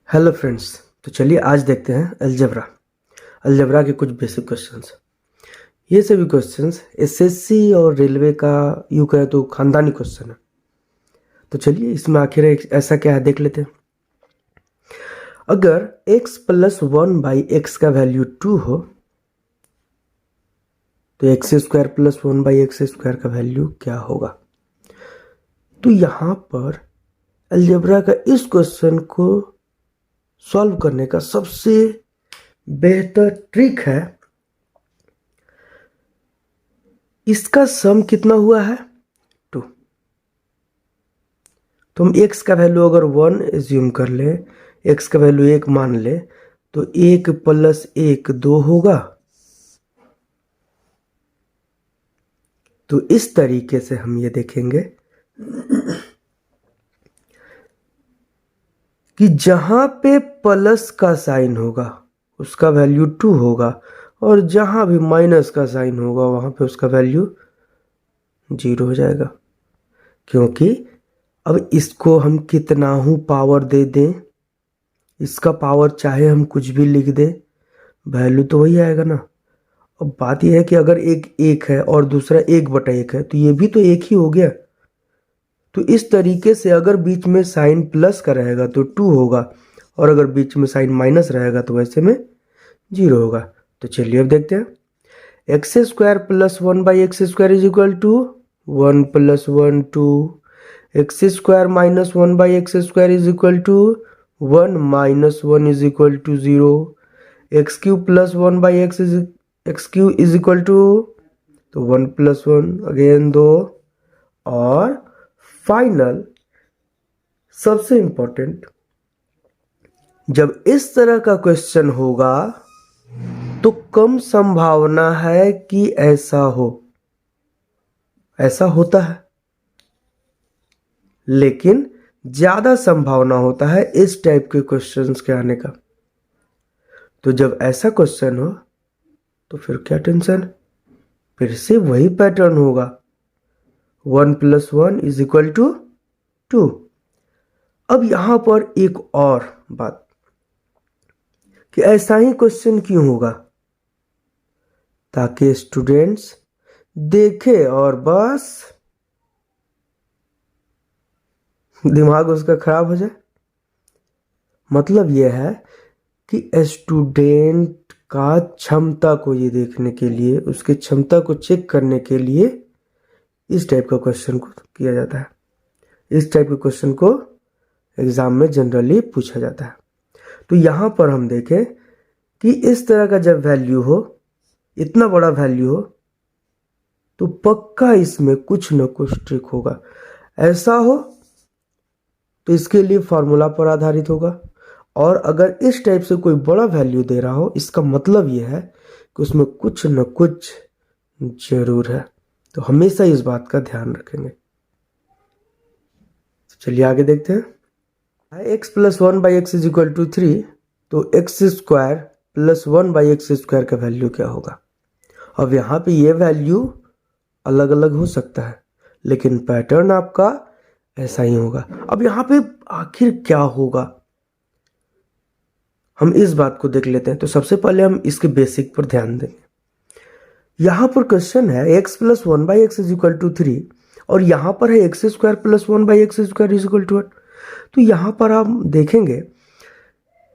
Hello friends. तो चलिए आज देखते हैं अलजेब्रा के कुछ बेसिक क्वेश्चंस। ये सभी क्वेश्चंस एसएससी और रेलवे का यूँ कहे तो खानदानी क्वेश्चन है। तो चलिए इसमें आखिर ऐसा क्या है देख लेते हैं। अगर x प्लस 1/x का वैल्यू 2 हो तो x square plus 1/x square का वैल्यू क्या होगा। तो यहाँ पर अलजेब्रा का इस क्वेश्चन को सॉल्व करने का सबसे बेहतर ट्रिक है, इसका सम कितना हुआ है 2। तो हम x का वैल्यू अगर 1 एज्यूम कर ले, x का वैल्यू 1 मान ले तो 1 प्लस 1 2 होगा। तो इस तरीके से हम ये देखेंगे कि जहां पे प्लस का साइन होगा उसका वैल्यू 2 होगा और जहां भी माइनस का साइन होगा वहां पे उसका वैल्यू 0 हो जाएगा। क्योंकि अब इसको हम कितना हूँ पावर दे दें, इसका पावर चाहे हम कुछ भी लिख दें, वैल्यू तो वही आएगा ना। अब बात यह है कि अगर एक है और दूसरा 1/1 है तो ये भी तो एक ही हो गया। तो इस तरीके से अगर बीच में साइन प्लस का रहेगा तो 2 होगा और अगर बीच में साइन माइनस रहेगा तो वैसे में 0 होगा। तो चलिए अब देखते हैं। X square plus 1/x square is equal to 1 plus 1 2। X square minus 1/x square is equal to 1 minus 1 is equal to 0। X cube plus 1/x x cube is equal to, तो 1 प्लस 1 अगेन 2। और final सबसे important, जब इस तरह का question होगा तो कम संभावना है कि ऐसा हो, ऐसा होता है लेकिन ज्यादा संभावना होता है इस टाइप के क्वेश्चंस के आने का। तो जब ऐसा क्वेश्चन हो तो फिर क्या टेंशन, फिर से वही पैटर्न होगा, 1 प्लस 1 इज इक्वल टू 2। अब यहां पर एक और बात कि ऐसा ही क्वेश्चन क्यों होगा, ताकि स्टूडेंट्स देखे और बस दिमाग उसका खराब हो जाए। मतलब यह है कि स्टूडेंट का क्षमता को ये देखने के लिए, उसकी क्षमता को चेक करने के लिए इस टाइप का क्वेश्चन को किया जाता है। इस टाइप के क्वेश्चन को एग्जाम में जनरली पूछा जाता है। तो यहां पर हम देखें कि इस तरह का जब वैल्यू हो, इतना बड़ा वैल्यू हो, तो पक्का इसमें कुछ न कुछ ट्रिक होगा। ऐसा हो तो इसके लिए फॉर्मूला पर आधारित होगा, और अगर इस टाइप से कोई बड़ा वैल्यू दे रहा हो इसका मतलब यह है कि उसमें कुछ न कुछ जरूर है। तो हमेशा इस बात का ध्यान रखेंगे। तो चलिए आगे देखते हैं। x plus 1/x is equal to 3, तो x square plus 1/x square का वैल्यू क्या होगा। अब यहाँ पे ये वैल्यू अलग अलग हो सकता है लेकिन पैटर्न आपका ऐसा ही होगा। अब यहाँ पे आखिर क्या होगा हम इस बात को देख लेते हैं। तो सबसे पहले हम इसके बेसिक पर ध्यान देंगे। यहां पर क्वेश्चन है x plus 1/x is equal to 3 और यहां पर है x square plus 1/x square is equal to 8। तो यहां पर हम देखेंगे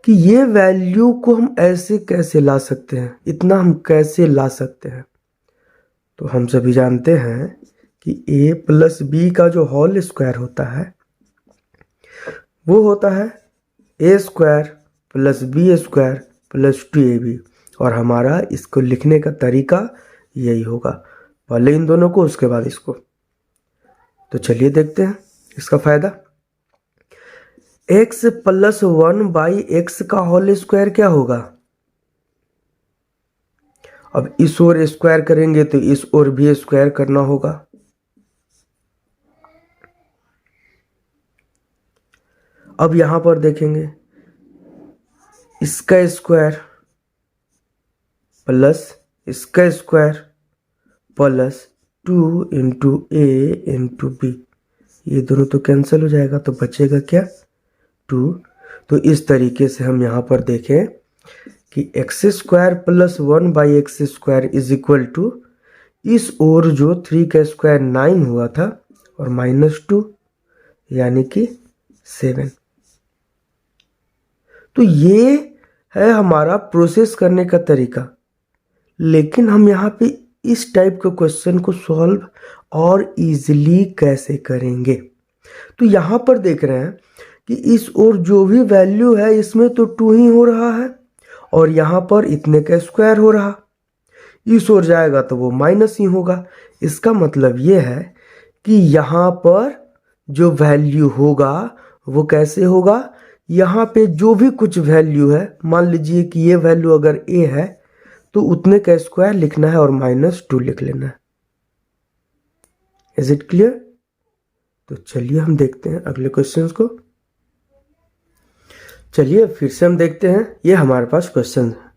कि ये वैल्यू को हम ऐसे कैसे ला सकते हैं, इतना हम कैसे ला सकते हैं। तो हम सभी जानते हैं कि a प्लस बी का जो होल स्क्वायर होता है वो होता है a square plus B square plus 2ab, और हमारा इसको लिखने का तरीका यही होगा, पहले इन दोनों को उसके बाद इसको। तो चलिए देखते हैं इसका फायदा। x प्लस 1/x का होल स्क्वायर क्या होगा। अब इस ओर स्क्वायर करेंगे तो इस ओर भी स्क्वायर करना होगा। अब यहां पर देखेंगे इसका स्क्वायर प्लस इसका स्क्वायर प्लस 2 इंटू ए इंटू बी, ये दोनों तो कैंसिल हो जाएगा, तो बचेगा क्या 2। तो इस तरीके से हम यहाँ पर देखें कि x square plus 1/x² is equal to इस ओर जो 3 का स्क्वायर 9 हुआ था और -2 यानी कि 7। तो ये है हमारा प्रोसेस करने का तरीका। लेकिन हम यहाँ पे इस टाइप के क्वेश्चन को सॉल्व और इजीली कैसे करेंगे? तो यहाँ पर देख रहे हैं कि इस ओर जो भी वैल्यू है इसमें तो 2 ही हो रहा है और यहाँ पर इतने का स्क्वायर हो रहा। इस ओर जाएगा तो वो माइनस ही होगा। इसका मतलब ये है कि यहाँ पर जो वैल्यू होगा वो कैसे होगा? यहाँ पे जो भी कुछ वैल्यू है, मान लीजिए कि ये वैल्यू अगर a है तो उतने का स्क्वायर लिखना है और -2 लिख लेना है। Is it clear? तो चलिए हम देखते हैं अगले क्वेश्चन को। चलिए फिर से हम देखते हैं। ये हमारे पास क्वेश्चन है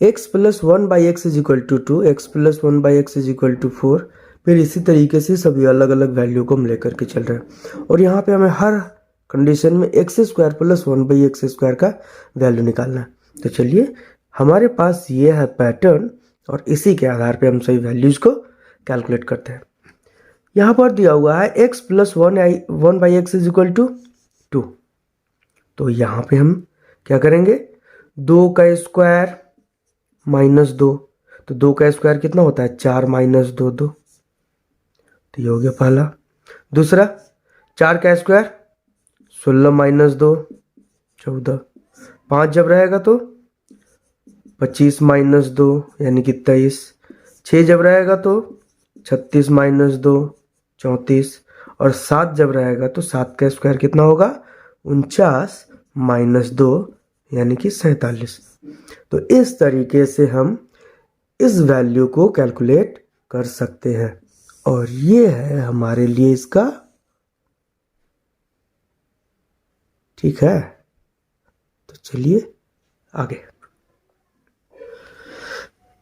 x + 1/x = 2, x + 1/x = 4। फिर इसी तरीके से सभी अलग अलग वैल्यू को हम लेकर के चल रहे हैं और यहाँ पे हमें हर कंडीशन में x² + 1/x² का वैल्यू निकालना है। तो चलिए हमारे पास ये है पैटर्न और इसी के आधार पे हम सभी वैल्यूज को कैलकुलेट करते हैं। यहाँ पर दिया हुआ है x + 1/x = 2। तो यहाँ पे हम क्या करेंगे? 2 का स्क्वायर -2, तो 2 का स्क्वायर कितना होता है? 4 - 2 2। तो ये हो गया पहला। दूसरा 4 का स्क्वायर 16 - 2 14। 5 जब रहेगा तो 25 - 2 यानी कि 23। 6 जब रहेगा तो 36 - 2 34 और 7 जब रहेगा तो 7 का स्क्वायर कितना होगा? 49 - 2 यानी कि 47। तो इस तरीके से हम इस वैल्यू को कैलकुलेट कर सकते हैं और ये है हमारे लिए इसका। ठीक है, तो चलिए आगे।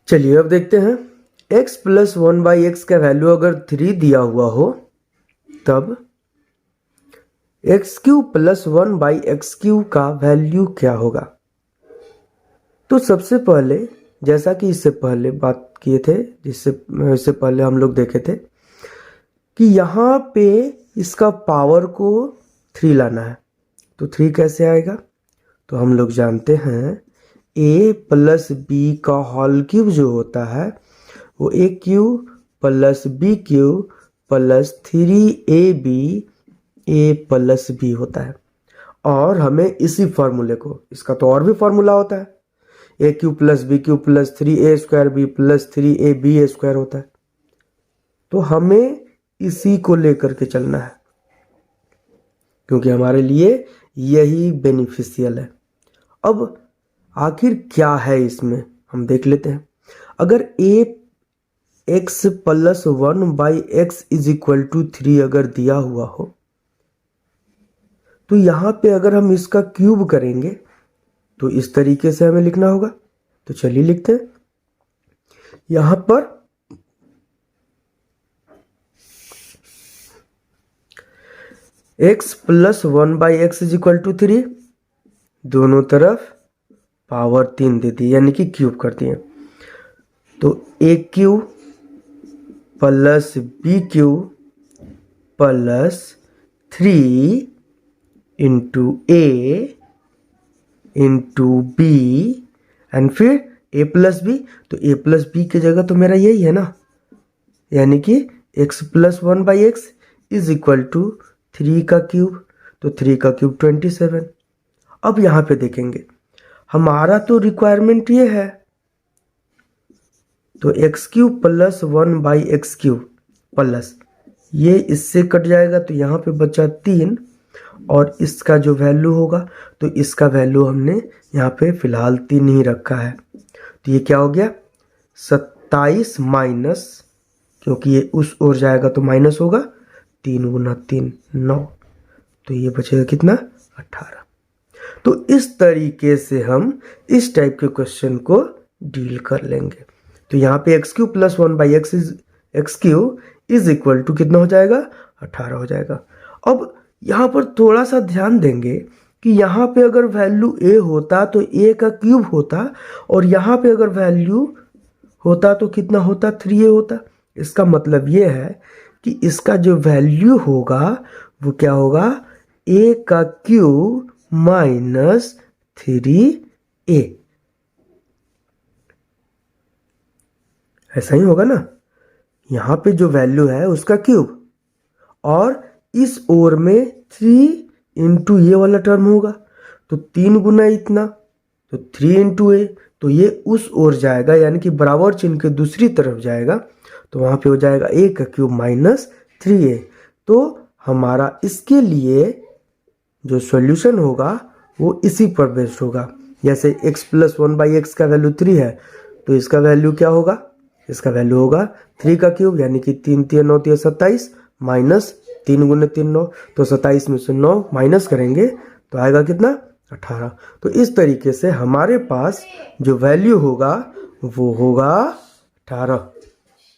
चलिए अब देखते हैं x + 1/x का वैल्यू अगर 3 दिया हुआ हो तब x³ + 1/x³ का वैल्यू क्या होगा? तो सबसे पहले जैसा कि इससे पहले बात किए थे, इससे पहले हम लोग देखे थे कि यहाँ पे इसका पावर को 3 लाना है। तो 3 कैसे आएगा? तो हम लोग जानते हैं a + b का होल क्यूब जो होता है वो a³ + b³ + 3ab a + b होता है। और हमें इसी फॉर्मूले को, इसका तो और भी फॉर्मूला होता है, a³ + b³ + 3a² b + 3ab² होता है। तो हमें इसी को लेकर के चलना है क्योंकि हमारे लिए यही बेनिफिशियल है। अब आखिर क्या है इसमें हम देख लेते हैं। अगर x + 1/x = 3 अगर दिया हुआ हो तो यहाँ पे अगर हम इसका क्यूब करेंगे तो इस तरीके से हमें लिखना होगा। तो चलिए लिखते हैं। यहाँ पर x + 1/x = 3, दोनों तरफ पावर 3 दे दी यानी कि क्यूब कर दिए। तो a³ + b³ + 3 × a × b and फिर a + b। तो a + b की जगह तो मेरा यही है ना, यानी कि x + 1/x = 3 का क्यूब। तो 3 का क्यूब 27। अब यहाँ पे देखेंगे हमारा तो रिक्वायरमेंट ये है, तो x³ + 1/x³ प्लस ये इससे कट जाएगा तो यहाँ पे बचा 3 और इसका जो वैल्यू होगा तो इसका वैल्यू हमने यहाँ पे फिलहाल 3 ही रखा है। तो ये क्या हो गया? 27 माइनस, क्योंकि ये उस ओर जाएगा तो माइनस होगा, 3 × 3 9। तो ये बचेगा कितना? 18। तो इस तरीके से हम इस टाइप के क्वेश्चन को डील कर लेंगे। तो यहाँ पे x³ + 1/x³ = कितना हो जाएगा? 18 हो जाएगा। अब यहाँ पर थोड़ा सा ध्यान देंगे कि यहाँ पे अगर वैल्यू ए होता तो ए का क्यूब होता, और यहाँ पे अगर वैल्यू होता तो कितना होता, 3a होता। इसका मतलब ये है कि इसका जो वैल्यू होगा वो क्या होगा, a का क्यूब माइनस 3a, ऐसा ही होगा ना। यहाँ पे जो वैल्यू है उसका क्यूब, और इस ओर में 3 इंटू ये वाला टर्म होगा, तो 3 गुना इतना, तो 3 इंटू ए, तो ये उस ओर जाएगा, यानी कि बराबर चिन्ह के दूसरी तरफ जाएगा, तो वहाँ पे हो जाएगा ए का क्यूब माइनस 3a। तो हमारा इसके लिए जो सॉल्यूशन होगा वो इसी पर बेस्ड होगा। जैसे x प्लस 1/x का वैल्यू 3 है, तो इसका वैल्यू क्या होगा, इसका वैल्यू होगा 3 का क्यूब, यानी कि 3 3 9 3 27, माइनस 3 गुने 3 9, तो 27 में से 9 माइनस करेंगे तो आएगा कितना, 18। तो इस तरीके से हमारे पास जो वैल्यू होगा वो होगा 18।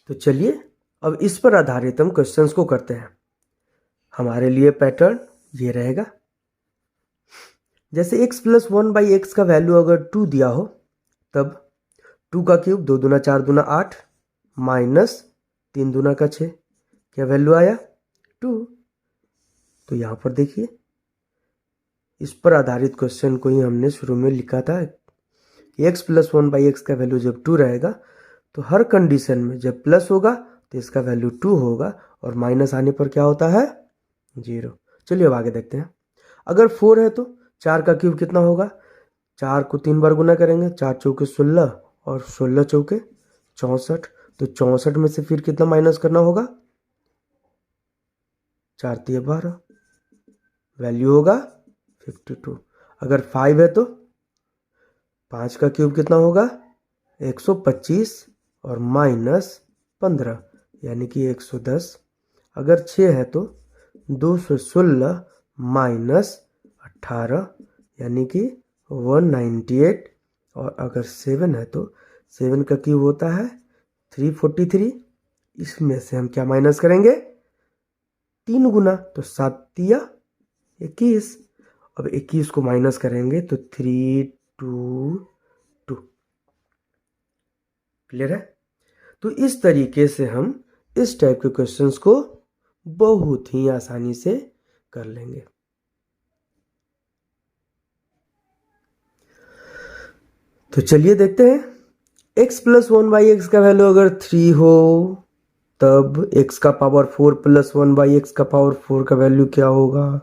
तो चलिए अब इस पर आधारित हम क्वेश्चंस को करते हैं। हमारे लिए पैटर्न ये रहेगा, जैसे x प्लस 1/x का वैल्यू अगर 2 दिया हो, तब 2 का क्यूब 2 दूना 4 दूना 8, माइनस 3 दूना का 6, क्या वैल्यू आया, 2। तो यहाँ पर देखिए, इस पर आधारित क्वेश्चन को ही हमने शुरू में लिखा था कि x प्लस 1/x का वैल्यू जब 2 रहेगा तो हर कंडीशन में जब प्लस होगा तो इसका वैल्यू 2 होगा, और माइनस आने पर क्या होता है, 0। चलिए अब आगे देखते हैं। अगर 4 है तो 4 का क्यूब कितना होगा, 4 को 3 बार गुना करेंगे, 4 चौके 16 और 16 चौके 64, तो 64 में से फिर कितना माइनस करना होगा, 4 3 12, वैल्यू होगा 52। अगर 5 है तो 5 का क्यूब कितना होगा, 125 और माइनस 15, यानी कि 110। अगर 6 है तो 216 माइनस 18, यानी कि 198। और अगर 7 है तो 7 का क्यूब होता है 343। इसमें से हम क्या माइनस करेंगे, 3 गुना, तो 7 तिया 21। अब 21 को माइनस करेंगे तो 322। क्लियर है। तो इस तरीके से हम इस टाइप के क्वेश्चंस को बहुत ही आसानी से कर लेंगे। तो चलिए देखते हैं, x प्लस 1/x का वैल्यू अगर 3 हो तब x का पावर 4 प्लस 1/x का पावर 4 का वैल्यू क्या होगा।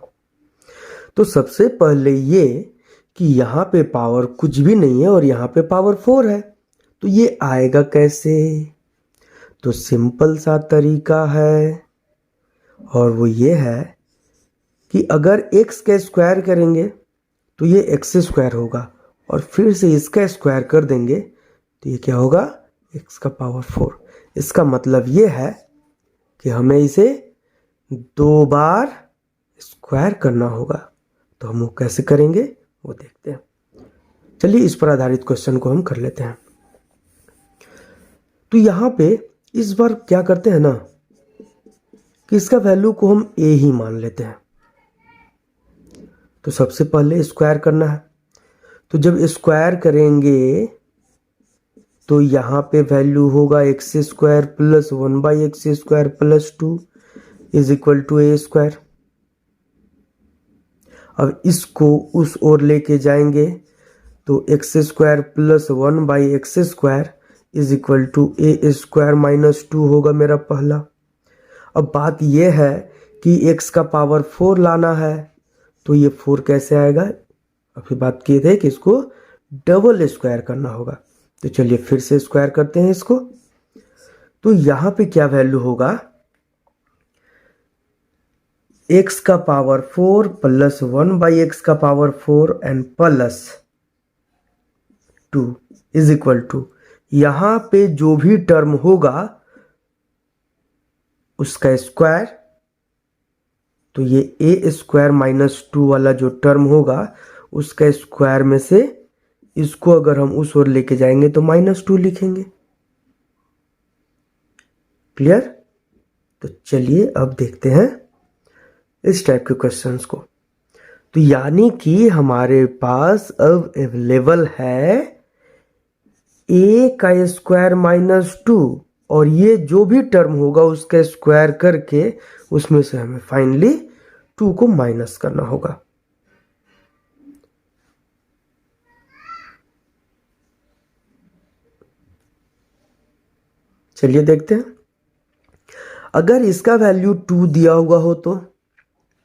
तो सबसे पहले ये कि यहाँ पे पावर कुछ भी नहीं है और यहाँ पे पावर 4 है, तो ये आएगा कैसे। तो सिंपल सा तरीका है, और वो ये है कि अगर x का स्क्वायर करेंगे तो ये x स्क्वायर होगा, और फिर से इसका स्क्वायर कर देंगे तो ये क्या होगा, x का पावर 4। इसका मतलब ये है कि हमें इसे 2 बार स्क्वायर करना होगा। तो हम वो कैसे करेंगे वो देखते हैं। चलिए इस पर आधारित क्वेश्चन को हम कर लेते हैं। तो यहाँ पे इस बार क्या करते हैं ना कि इसका वैल्यू को हम a ही मान लेते हैं। तो सबसे पहले स्क्वायर करना है, तो जब स्क्वायर करेंगे तो यहाँ पे वैल्यू होगा x square plus 1/x square plus 2 is equal to a square. अब इसको उस ओर लेके जाएंगे तो x square plus 1/x square is equal to a square minus 2 होगा मेरा पहला। अब बात यह है कि x का पावर 4 लाना है, तो ये 4 कैसे आएगा, अभी बात किए थे कि इसको डबल स्क्वायर करना होगा। तो चलिए फिर से स्क्वायर करते हैं इसको। तो यहाँ पे क्या वैल्यू होगा, x का पावर 4 प्लस 1/x का power 4 and plus 2 is equal to, यहाँ पे जो भी टर्म होगा उसका स्क्वायर, तो ये a स्क्वायर माइनस 2 वाला जो टर्म होगा उसका स्क्वायर में से इसको अगर हम उस ओर लेके जाएंगे तो -2 लिखेंगे। क्लियर। तो चलिए अब देखते हैं इस टाइप के क्वेश्चंस को। तो यानी कि हमारे पास अब अवेलेबल है a का स्क्वायर माइनस 2, और ये जो भी टर्म होगा उसका स्क्वायर करके उसमें से हमें फाइनली 2 को माइनस करना होगा। चलिए देखते हैं। अगर इसका वैल्यू 2 दिया हुआ हो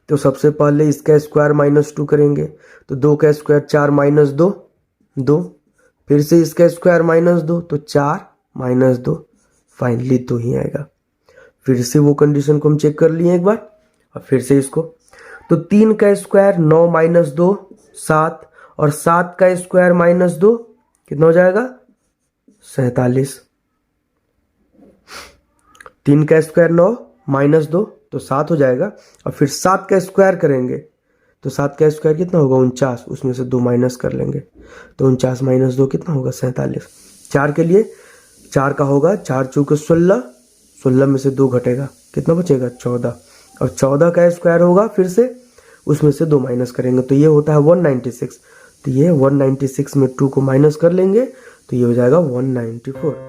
तो सबसे पहले इसका स्क्वायर माइनस 2 करेंगे, तो 2 का स्क्वायर 4 माइनस 2 2, फिर से इसका स्क्वायर माइनस 2 तो 4 माइनस 2, फाइनली 2 ही आएगा। फिर से वो कंडीशन को हम चेक कर लिए एक बार, और फिर से इसको, तो 3 का स्क्वायर 9 माइनस 2 7, और 7 का स्क्वायर माइनस 2 कितना हो जाएगा 47। 3 का स्क्वायर 9 माइनस 2 तो 7 हो जाएगा, और फिर 7 का स्क्वायर करेंगे तो 7 का स्क्वायर कितना होगा 49, उसमें से 2 माइनस कर लेंगे तो 49 माइनस 2 कितना होगा 47। 4 के लिए 4 का होगा 4 चौके 16, 16 में से 2 घटेगा कितना बचेगा 14, और 14 का स्क्वायर होगा फिर से उसमें से 2 माइनस करेंगे तो ये होता है 196। तो ये 196 में 2 को माइनस कर लेंगे तो ये हो जाएगा 194।